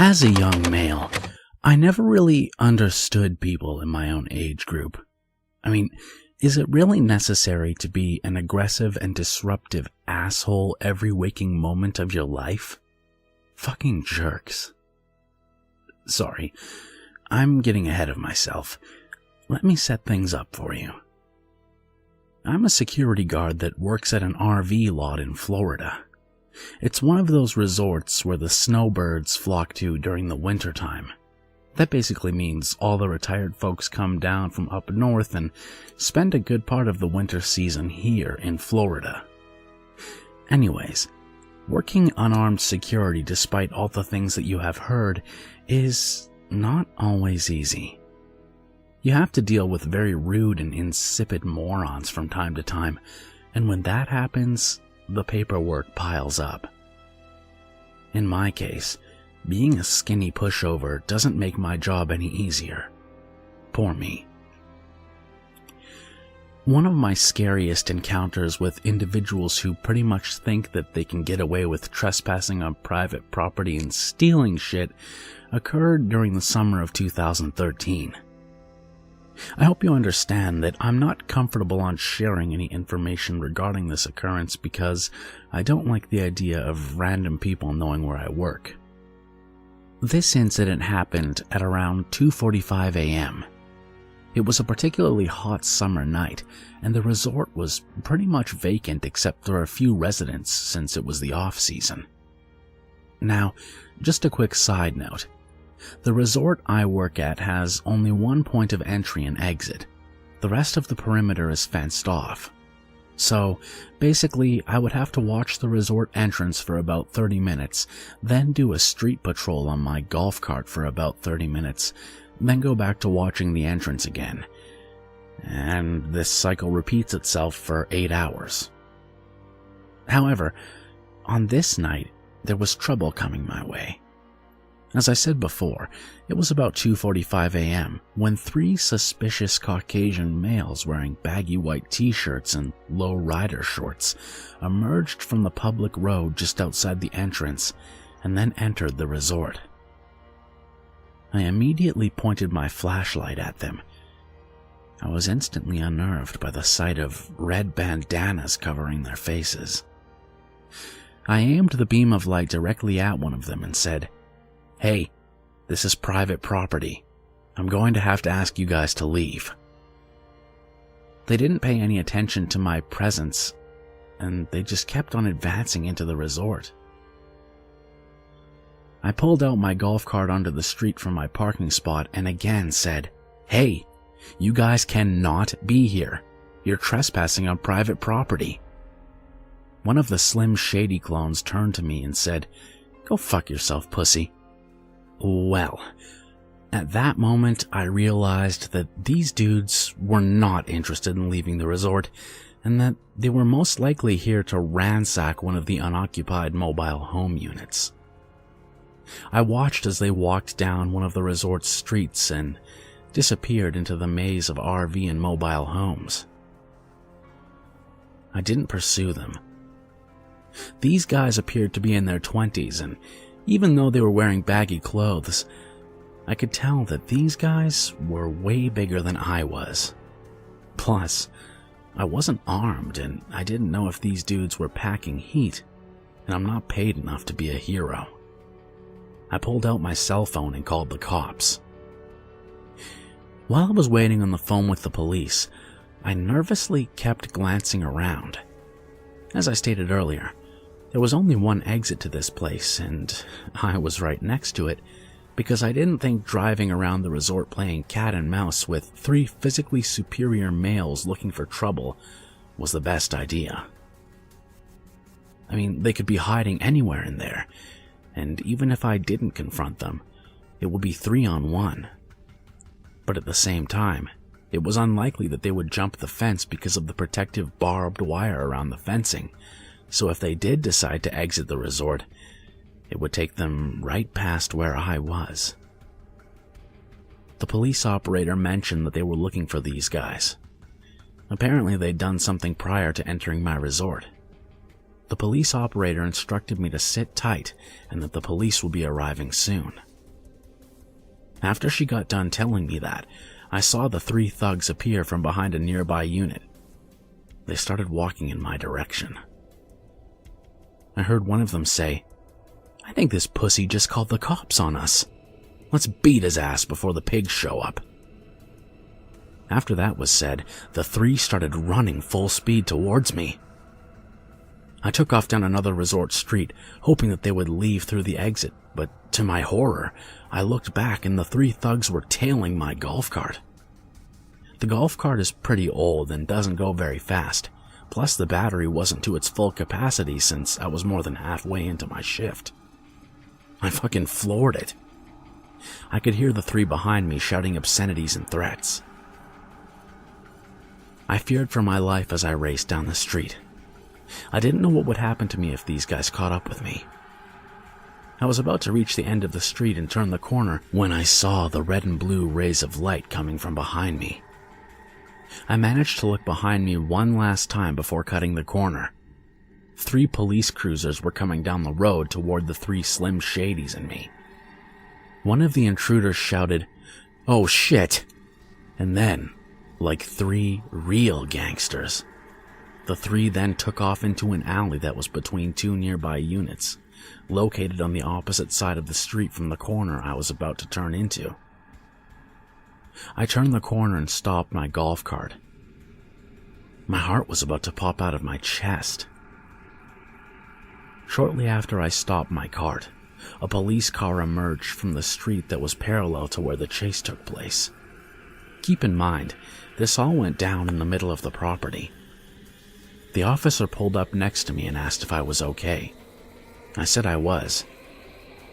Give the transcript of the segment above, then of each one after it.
As a young male, I never really understood people in my own age group. I mean, is it really necessary to be an aggressive and disruptive asshole every waking moment of your life? Fucking jerks. Sorry, I'm getting ahead of myself. Let me set things up for you. I'm a security guard that works at an RV lot in Florida. It's one of those resorts where the snowbirds flock to during the wintertime. That basically means all the retired folks come down from up north and spend a good part of the winter season here in Florida. Anyways, working unarmed security despite all the things that you have heard is not always easy. You have to deal with very rude and insipid morons from time to time, and when that happens, the paperwork piles up. In my case, being a skinny pushover doesn't make my job any easier. Poor me. One of my scariest encounters with individuals who pretty much think that they can get away with trespassing on private property and stealing shit occurred during the summer of 2013. I hope you understand that I'm not comfortable on sharing any information regarding this occurrence because I don't like the idea of random people knowing where I work. This incident happened at around 2:45 a.m. It was a particularly hot summer night, and the resort was pretty much vacant except for a few residents since it was the off-season. Now, just a quick side note. The resort I work at has only one point of entry and exit. The rest of the perimeter is fenced off. So, basically, I would have to watch the resort entrance for about 30 minutes, then do a street patrol on my golf cart for about 30 minutes, then go back to watching the entrance again. And this cycle repeats itself for 8 hours. However, on this night, there was trouble coming my way. As I said before, it was about 2:45 a.m. when 3 suspicious Caucasian males wearing baggy white t-shirts and low rider shorts emerged from the public road just outside the entrance and then entered the resort. I immediately pointed my flashlight at them. I was instantly unnerved by the sight of red bandanas covering their faces. I aimed the beam of light directly at one of them and said, "Hey, this is private property. I'm going to have to ask you guys to leave." They didn't pay any attention to my presence, and they just kept on advancing into the resort. I pulled out my golf cart onto the street from my parking spot and again said, "Hey, you guys cannot be here. You're trespassing on private property." One of the Slim Shady clones turned to me and said, "Go fuck yourself, pussy." Well, at that moment I realized that these dudes were not interested in leaving the resort and that they were most likely here to ransack one of the unoccupied mobile home units. I watched as they walked down one of the resort's streets and disappeared into the maze of RV and mobile homes. I didn't pursue them. These guys appeared to be in their 20s, and even though they were wearing baggy clothes, I could tell that these guys were way bigger than I was. Plus, I wasn't armed and I didn't know if these dudes were packing heat, and I'm not paid enough to be a hero. I pulled out my cell phone and called the cops. While I was waiting on the phone with the police, I nervously kept glancing around. As I stated earlier, there was only one exit to this place, and I was right next to it because I didn't think driving around the resort playing cat and mouse with 3 physically superior males looking for trouble was the best idea. I mean, they could be hiding anywhere in there, and even if I didn't confront them, it would be 3-on-1. But at the same time, it was unlikely that they would jump the fence because of the protective barbed wire around the fencing. So if they did decide to exit the resort, it would take them right past where I was. The police operator mentioned that they were looking for these guys. Apparently they'd done something prior to entering my resort. The police operator instructed me to sit tight and that the police would be arriving soon. After she got done telling me that, I saw the 3 thugs appear from behind a nearby unit. They started walking in my direction. I heard one of them say, "I think this pussy just called the cops on us. Let's beat his ass before the pigs show up." After that was said, the 3 started running full speed towards me. I took off down another resort street, hoping that they would leave through the exit, but to my horror, I looked back and the 3 thugs were tailing my golf cart. The golf cart is pretty old and doesn't go very fast, plus the battery wasn't to its full capacity since I was more than halfway into my shift. I fucking floored it. I could hear the 3 behind me shouting obscenities and threats. I feared for my life as I raced down the street. I didn't know what would happen to me if these guys caught up with me. I was about to reach the end of the street and turn the corner when I saw the red and blue rays of light coming from behind me. I managed to look behind me one last time before cutting the corner. 3 police cruisers were coming down the road toward the 3 Slim Shadies and me. One of the intruders shouted, "Oh shit!" And then, like 3 real gangsters, the 3 then took off into an alley that was between 2 nearby units, located on the opposite side of the street from the corner I was about to turn into. I turned the corner and stopped my golf cart. My heart was about to pop out of my chest. Shortly after I stopped my cart, a police car emerged from the street that was parallel to where the chase took place. Keep in mind, this all went down in the middle of the property. The officer pulled up next to me and asked if I was okay. I said I was.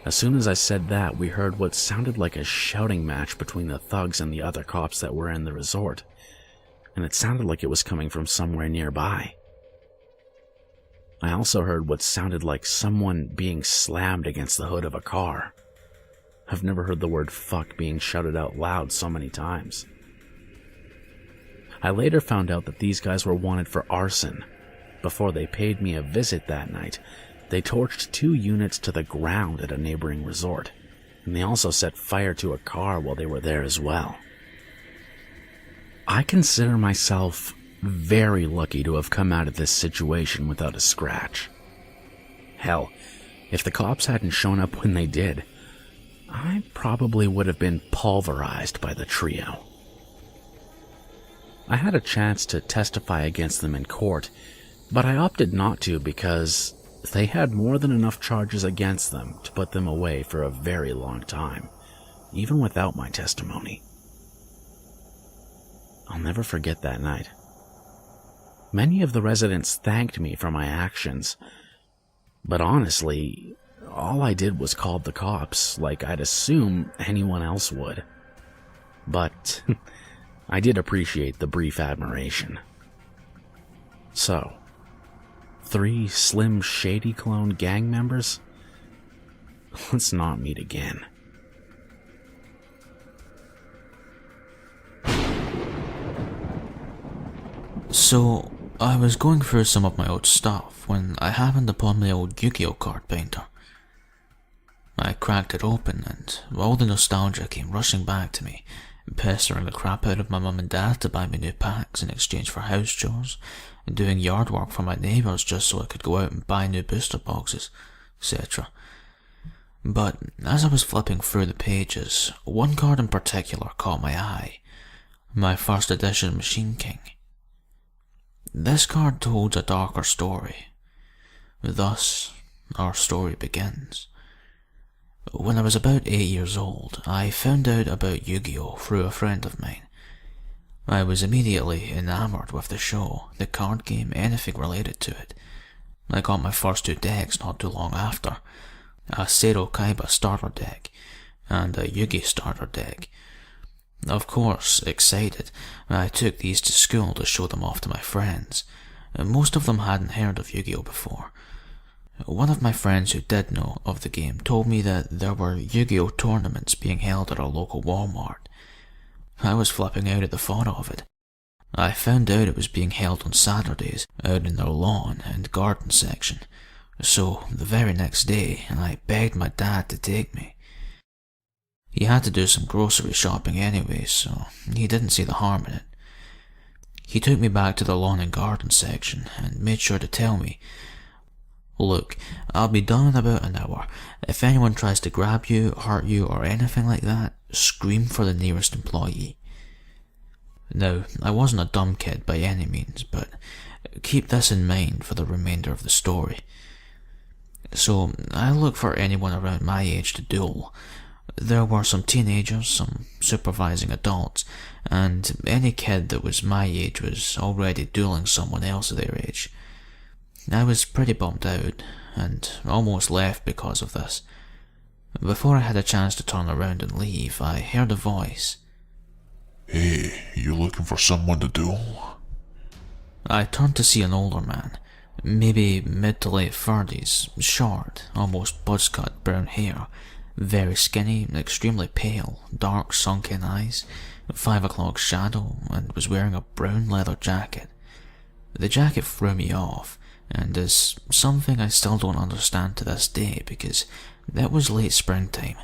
As soon as I said that, we heard what sounded like a shouting match between the thugs and the other cops that were in the resort, and it sounded like it was coming from somewhere nearby. I also heard what sounded like someone being slammed against the hood of a car. I've never heard the word fuck being shouted out loud so many times. I later found out that these guys were wanted for arson. Before they paid me a visit that night, they torched 2 units to the ground at a neighboring resort, and they also set fire to a car while they were there as well. I consider myself very lucky to have come out of this situation without a scratch. Hell, if the cops hadn't shown up when they did, I probably would have been pulverized by the trio. I had a chance to testify against them in court, but I opted not to because they had more than enough charges against them to put them away for a very long time, even without my testimony. I'll never forget that night. Many of the residents thanked me for my actions, but honestly, all I did was call the cops like I'd assume anyone else would. But I did appreciate the brief admiration. So, 3 Slim Shady clone gang members? Let's not meet again. So, I was going through some of my old stuff when I happened upon my old Yu-Gi-Oh card binder. I cracked it open and all the nostalgia came rushing back to me, pestering the crap out of my mum and dad to buy me new packs in exchange for house chores, and doing yard work for my neighbours just so I could go out and buy new booster boxes, etc. But as I was flipping through the pages, one card in particular caught my eye, my first edition Machine King. This card told a darker story. Thus, our story begins. When I was about 8 years old, I found out about Yu-Gi-Oh through a friend of mine. I was immediately enamored with the show, the card game, anything related to it. I got my first 2 decks not too long after, a Seiro Kaiba starter deck and a Yugi starter deck. Of course, excited, I took these to school to show them off to my friends. Most of them hadn't heard of Yu-Gi-Oh before. One of my friends who did know of the game told me that there were Yu-Gi-Oh tournaments being held at our local Walmart. I was flipping out at the thought of it. I found out it was being held on Saturdays out in their lawn and garden section, so the very next day I begged my dad to take me. He had to do some grocery shopping anyway, so he didn't see the harm in it. He took me back to the lawn and garden section and made sure to tell me, "Look, I'll be done in about an hour. If anyone tries to grab you, hurt you, or anything like that, scream for the nearest employee." Now, I wasn't a dumb kid by any means, but keep this in mind for the remainder of the story. So, I looked for anyone around my age to duel. There were some teenagers, some supervising adults, and any kid that was my age was already dueling someone else their age. I was pretty bummed out, and almost left because of this. Before I had a chance to turn around and leave, I heard a voice. "Hey, you looking for someone to duel?" I turned to see an older man, maybe mid to late 30s, short, almost buzz-cut brown hair, very skinny, extremely pale, dark sunken eyes, 5 o'clock shadow, and was wearing a brown leather jacket. The jacket threw me off, and is something I still don't understand to this day because it was late springtime,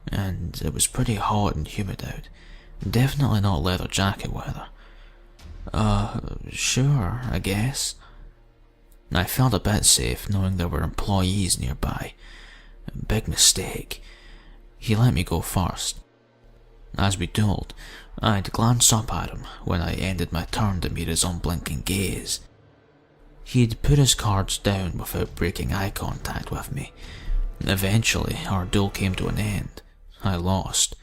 and it was pretty hot and humid out. Definitely not leather jacket weather. Sure, I guess. I felt a bit safe knowing there were employees nearby. Big mistake. He let me go first. As we dueled, I'd glance up at him when I ended my turn to meet his unblinking gaze. He'd put his cards down without breaking eye contact with me. Eventually, our duel came to an end. I lost,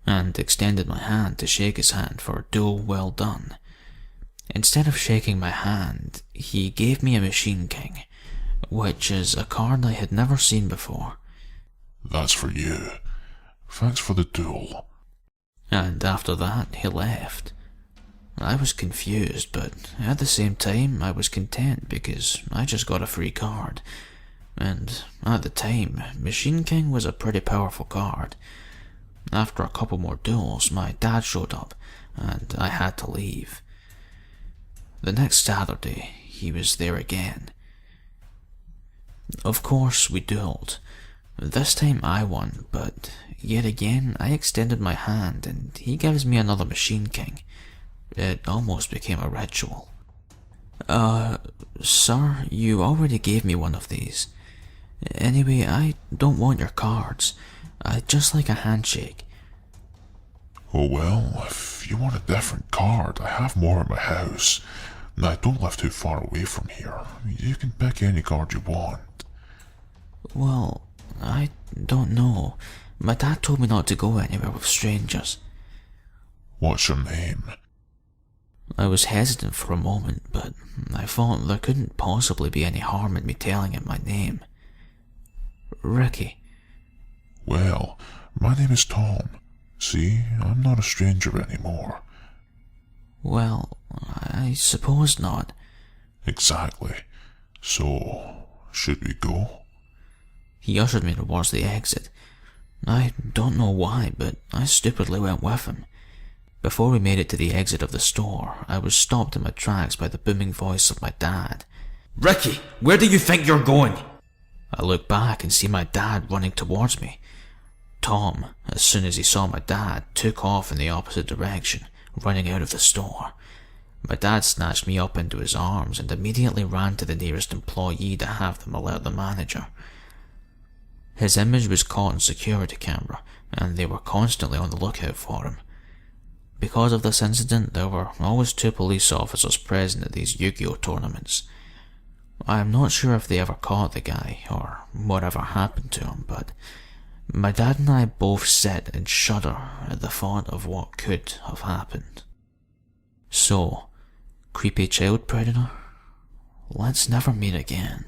and extended my hand to shake his hand for a duel well done. Instead of shaking my hand, he gave me a Machine King, which is a card I had never seen before. "That's for you. Thanks for the duel." And after that, he left. I was confused, but at the same time, I was content because I just got a free card. And at the time, Machine King was a pretty powerful card. After a couple more duels, my dad showed up, and I had to leave. The next Saturday, he was there again. Of course, we dueled. This time I won, but yet again I extended my hand and he gives me another Machine King. It almost became a ritual. Sir, you already gave me one of these. Anyway, I don't want your cards. I'd just like a handshake." "Oh well, if you want a different card, I have more at my house. And I don't live too far away from here. You can pick any card you want." "Well, I don't know. My dad told me not to go anywhere with strangers." "What's your name?" I was hesitant for a moment, but I thought there couldn't possibly be any harm in me telling him my name. "Ricky." "Well, my name is Tom. See, I'm not a stranger anymore." "Well, I suppose not." "Exactly. So, should we go?" He ushered me towards the exit. I don't know why, but I stupidly went with him. Before we made it to the exit of the store, I was stopped in my tracks by the booming voice of my dad. "Ricky, where do you think you're going?" I look back and see my dad running towards me. Tom, as soon as he saw my dad, took off in the opposite direction, running out of the store. My dad snatched me up into his arms and immediately ran to the nearest employee to have them alert the manager. His image was caught on security camera, and they were constantly on the lookout for him. Because of this incident, there were always 2 police officers present at these Yu-Gi-Oh tournaments. I am not sure if they ever caught the guy, or whatever happened to him, but my dad and I both sit and shudder at the thought of what could have happened. So, creepy child predator, let's never meet again.